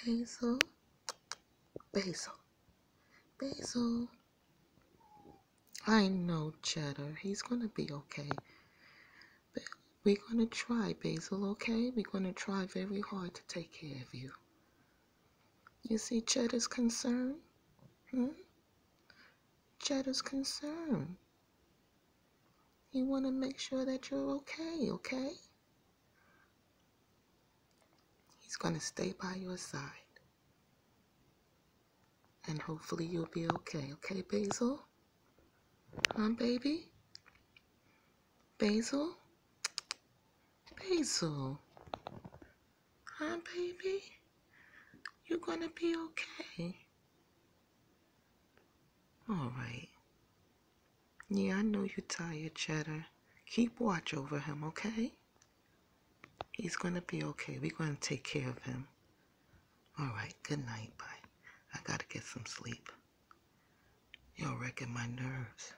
Basil, Basil, Basil. I know, Cheddar. He's gonna be okay. But we're gonna try, Basil, okay? We're gonna try very hard to take care of you. You see Cheddar's concern? Cheddar's concern. He wanna make sure that you're okay, okay? He's gonna stay by your side. And hopefully you'll be okay, okay, Basil? Baby? Basil? Basil? Baby? You're gonna be okay. Alright. Yeah, I know you're tired, Cheddar. Keep watch over him, okay? He's gonna be okay. We're gonna take care of him. Alright, good night, bye. I gotta get some sleep. You're wrecking my nerves.